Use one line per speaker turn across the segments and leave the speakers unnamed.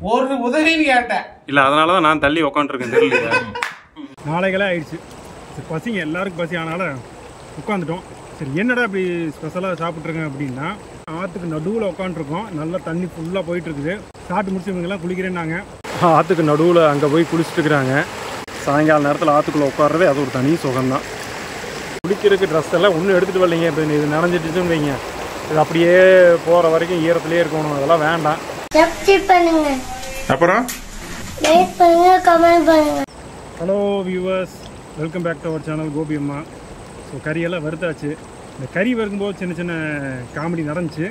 ஒரு உதவின்னு கேட்டேன்.
இல்லை, அதனால தான் நான் தள்ளி உட்காந்துருக்கேன். தெரியல,
நாளைகளே ஆயிடுச்சு. சரி, பசிங்க எல்லாருக்கும் பசி ஆனால உட்காந்துட்டோம். சரி, என்னடா இப்படி ஸ்பெஷலாக சாப்பிட்ருக்கேன் அப்படின்னா, ஆற்றுக்கு நடுவில் உட்காந்துருக்கோம். நல்லா தண்ணி ஃபுல்லாக போயிட்டுருக்குது. சாப்பிட்டு முடிச்சு இவங்கெல்லாம் குளிக்கிறேன்னாங்க. ஆற்றுக்கு நடுவில் அங்கே போய் குளிச்சுட்டு இருக்கிறாங்க. சாயங்கால நேரத்தில் ஆற்றுக்குள்ளே உட்காரதே அது ஒரு தனி சுகம்தான். குளிக்கிறதுக்கு ட்ரெஸ் எல்லாம் ஒன்றும் எடுத்துகிட்டு வரலைங்க. இப்போ இது நனைஞ்சிட்டுன்னு வைங்க, இது அப்படியே போகிற வரைக்கும் ஈரத்துலேயே இருக்கணும். அதெல்லாம் வேண்டாம்.
அப்புறம்
hello viewers, welcome back to our channel Gobi அம்மா. ஸோ கறியெல்லாம் வறுத்தாச்சு. இந்த கறி வறுக்கும்போது சின்ன சின்ன காமெடி நடந்துச்சு.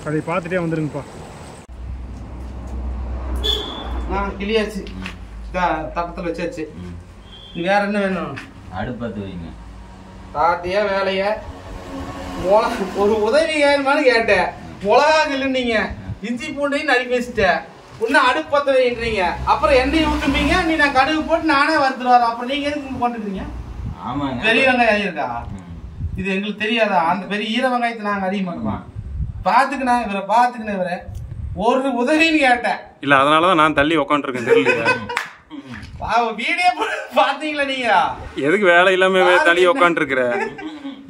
அதை பார்த்துட்டே வந்துருங்கப்பா.
கிளியாச்சு, தப்பத்தில் வச்சாச்சு. வேற என்ன வேணும்?
அடுப்பத்து வைங்க.
தாட்டியா வேலைய ஒரு உதவி வேணுமான்னு கேட்டேன். மிளகா கிள்ளுனீங்க, இஞ்சி பூண்டையும் நறுக்கி வச்சுட்டேன். இன்னும் அடுப்பு பத்த வைக்கிறீங்க. அப்புறம் எண்ணெய் ஊற்றுப்பீங்க, நீ நான் கடுகு போட்டு நானே வறுத்துட்டு வரேன். அப்புறம் நீங்க எதுக்கு கொண்டுக்கிறீங்க?
ஆமாங்க,
பெரிய வெங்காயம் இருக்கா? இது எங்களுக்கு தெரியாதா? அந்த பெரிய ஈர வெங்காயத்தை நாங்க அறிய மாட்டோமா? பாத்துக்கினா இவரை பாத்துக்கின இவரை ஒரு உதவின்னு கேட்டேன்.
இல்லை, அதனால தான் நான் தள்ளி உட்காந்துருக்கேன். தெரியல,
வீடியோ பாத்தீங்களா நீங்க?
எதுக்கு வேலை இல்லாம தள்ளி உட்காந்துருக்குற?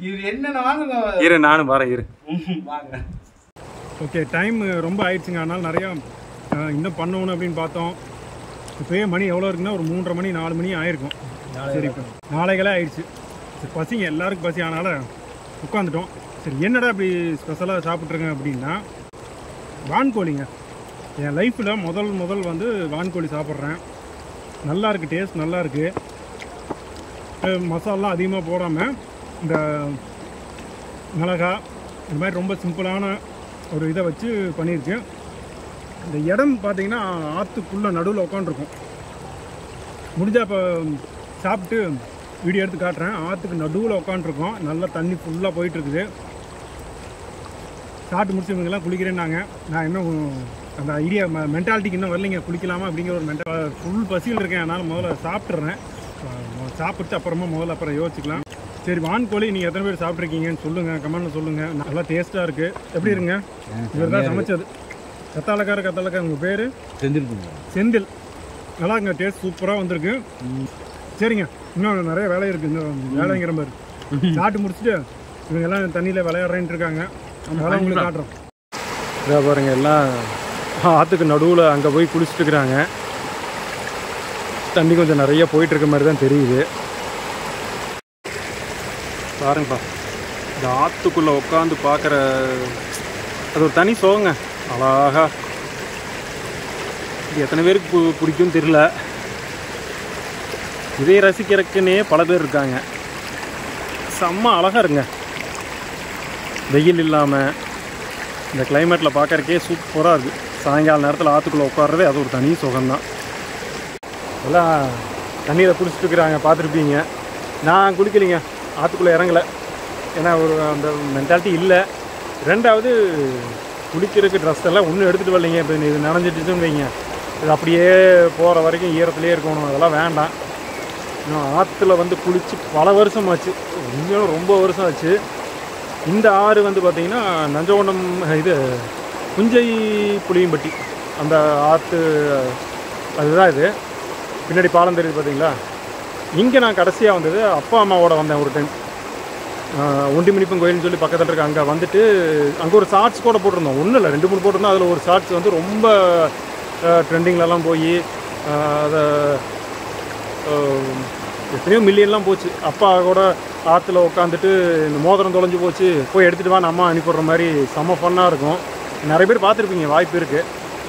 இது என்னென்ன வாங்க
இரு, நானும் வரேன். இரு,
வாங்க.
ஓகே, டைம் ரொம்ப ஆயிடுச்சுங்க. அதனால் நிறையா இன்னும் பண்ணணும் அப்படின்னு பார்த்தோம். இப்போயே மணி எவ்வளோ இருக்குன்னா ஒரு 3:30 மணி 4 மணி ஆயிருக்கும். சரி, இப்போ நாளைகளே ஆயிடுச்சு. சரி, பசிங்க எல்லாருக்கும் பசி ஆனால உட்காந்துட்டோம். சரி, என்னடா இப்படி ஸ்பெஷலாக சாப்பிட்ருக்கேன் அப்படின்னா, வான்கோழிங்க. என் லைஃப்பில் முதல் வந்து வான்கோழி சாப்பிட்றேன். நல்லா இருக்குது, டேஸ்ட் நல்லா இருக்குது. மசாலாம் அதிகமாக போடாமல் இந்த மிளகா இந்த மாதிரி ரொம்ப சிம்பிளான ஒரு இதை வச்சு பண்ணியிருக்கு. இந்த இடம் பார்த்திங்கன்னா ஆற்றுக்குள்ளே நடுவில் உட்காந்துருக்கும். முடிஞ்சால் இப்போ சாப்பிட்டு வீடியோ எடுத்து காட்டுறேன். ஆற்றுக்கு நடுவில் உட்காந்துருக்கோம். நல்லா தண்ணி ஃபுல்லாக போயிட்டுருக்குது. சாப்பிட்டு முடிச்சு இவங்கெல்லாம் குளிக்கிறேன்னாங்க. நான் இன்னும் அந்த ஐடியா மென்டாலிட்டிக்கு இன்னும் வரலைங்க. குளிக்கலாமா அப்படிங்கிற ஒரு ஃபுல் பசியில் இருக்கேன். அதனால் முதல்ல சாப்பிட்றேன். சாப்பிட்டு அப்புறம் யோசிச்சுக்கலாம். சரி, வான்கோழி நீங்கள் எத்தனை பேர் சாப்பிட்ருக்கீங்கன்னு சொல்லுங்கள், கமெண்ட்டில் சொல்லுங்கள். நல்லா டேஸ்ட்டாக இருக்குது. எப்படி இருங்க? இவர் தான் சமைச்சது. கத்தாலக்கார உங்கள் பேர்? செந்தில். நல்லா இங்கே டேஸ்ட் சூப்பராக வந்திருக்கு. சரிங்க, இன்னும் நிறைய வேலை இருக்குது. இந்த வேலைங்கிற மாதிரி சாப்பிட்டு முடிச்சுட்டு இவங்க எல்லாம் தண்ணியில் விளையாடுறேன்ட்டு இருக்காங்க. அதெல்லாம் உங்களுக்கு காட்டுறோம். இதாக பாருங்கள், எல்லாம் ஆற்றுக்கு நடுவில் அங்கே போய் குளிச்சுட்டு இருக்கிறாங்க. தண்ணி கொஞ்சம் நிறைய போயிட்டுருக்க மாதிரி தான் தெரியுது. பாருங்கப்பா, இந்த ஆற்றுக்குள்ளே உட்காந்து பார்க்குற அது ஒரு தனி சோகங்க. அழகா இது எத்தனை பேருக்கு பிடிக்கும்னு தெரியல. இதை ரசிக்கிறதுக்குன்னே பல பேர் இருக்காங்க. செம்ம அழகாக இருங்க. வெயில் இல்லாமல் இந்த கிளைமேட்டில் பார்க்குறக்கே சூப்பராக இருக்குது. சாயங்கால நேரத்தில் ஆற்றுக்குள்ளே உட்கார்றதே அது ஒரு தனி சுகம்தான். எல்லாம் தண்ணியில் குளிச்சுட்டு இருக்கிறாங்க, பார்த்துருப்பீங்க. நான் குளிக்கலைங்க, ஆற்றுக்குள்ளே இறங்கலை. ஏன்னா ஒரு அந்த மென்டாலிட்டி இல்லை. ரெண்டாவது, குளிக்கிறதுக்கு ட்ரெஸ் எல்லாம் ஒன்றும் எடுத்துகிட்டு வரலைங்க. இப்போ இது நனைஞ்சிட்டுன்னு வைங்க, இது அப்படியே போகிற வரைக்கும் ஈரத்துலேயே இருக்கணும். அதெல்லாம் வேண்டாம். இன்னும் ஆற்றுல வந்து குளித்து பல வருஷம் ஆச்சு. இன்னும் ரொம்ப வருஷம் ஆச்சு. இந்த ஆறு வந்து பார்த்திங்கன்னா நஞ்சகொண்டம், இது புஞ்சை புளியம்பட்டி அந்த ஆற்று, அதுதான் இது. பின்னாடி பாலம் தெரியுது பார்த்தீங்களா? இங்கே நான் கடைசியாக வந்தது அப்பா அம்மாவோட வந்தேன் ஒரு டைம். ஒண்டிமணிப்பன் கோயில்னு சொல்லி பக்கத்தில் இருக்க அங்கே வந்துட்டு அங்கே ஒரு ஷார்ட்ஸ் கூட போட்டிருந்தோம். ஒன்றும் இல்லை, 2-3 போட்டிருந்தோம். அதில் ஒரு ஷார்ட்ஸ் வந்து ரொம்ப ட்ரெண்டிங்லலாம் போய் அதை எத்தனையோ மில்லியன்லாம் போச்சு. அப்பா கூட ஆற்றுல உட்காந்துட்டு இந்த மோதிரம் தொலைஞ்சு போச்சு, போய் எடுத்துகிட்டு வா, அம்மா அனுப்பிடுற மாதிரி செம்ம ஃபன்னாக இருக்கும். நிறைய பேர் பார்த்துருப்பீங்க, வாய்ப்பு இருக்குது.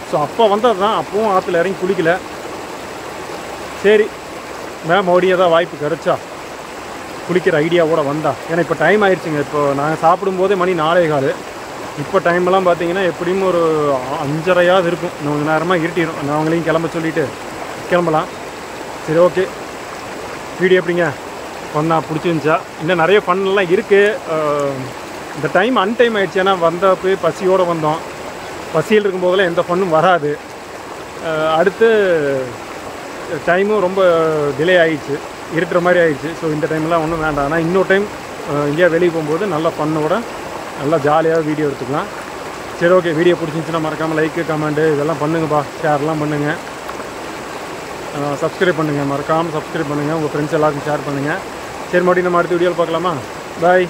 ஸோ அப்போ வந்தது தான். அப்பவும் ஆற்றுல இறங்கி குளிக்கலை. சரி, மறுபடியும் ஏதாவது வாய்ப்பு கிடச்சா குளிக்கிற ஐடியாவோடு வந்தா. ஏன்னா இப்போ டைம் ஆயிடுச்சுங்க. இப்போ நாங்கள் சாப்பிடும்போதே மணி 4:15. இப்போ டைமெல்லாம் பார்த்தீங்கன்னா எப்படியும் ஒரு 5:30 இருக்கும். இன்னும் கொஞ்சம் நேரமாக இருட்டிடும். நாங்களையும் கிளம்ப சொல்லிவிட்டு கிளம்பலாம். சரி, ஓகே. வீடியோ எப்படிங்க பண்ணா பிடிச்சிருந்துச்சா? இன்னும் நிறைய ஃபன்லாம் இருக்குது. இந்த டைம் அன்டைம் ஆகிடுச்சு. ஏன்னா வந்தப்போ பசியோடு வந்தோம். பசியில் இருக்கும்போதெல்லாம் எந்த ஃபன்னும் வராது. அடுத்து டைமும் ரொம்ப டிலே ஆகிடுச்சு, இருக்கிற மாதிரி ஆகிடுச்சு. ஸோ இந்த டைம்லாம் ஒன்றும் வேண்டாம். ஆனால் இன்னொரு டைம் இந்தியா வெளியே போகும்போது நல்லா ஃபன்னோட நல்லா ஜாலியாக வீடியோ எடுத்துக்கலாம். சரி ஓகே, வீடியோ பிடிச்சிருந்துச்சுன்னா மறக்காமல் லைக்கு கமெண்ட்டு இதெல்லாம் பண்ணுங்கப்பா, ஷேர்லாம் பண்ணுங்கள், சப்ஸ்கிரைப் பண்ணுங்கள், மறக்காமல் சப்ஸ்கிரைப் பண்ணுங்கள், உங்கள் ஃப்ரெண்ட்ஸ் எல்லாருக்கும் ஷேர் பண்ணுங்கள். சரி மறுபடியும் நம்ம அடுத்த வீடியோவில் பார்க்கலாமா? பாய்.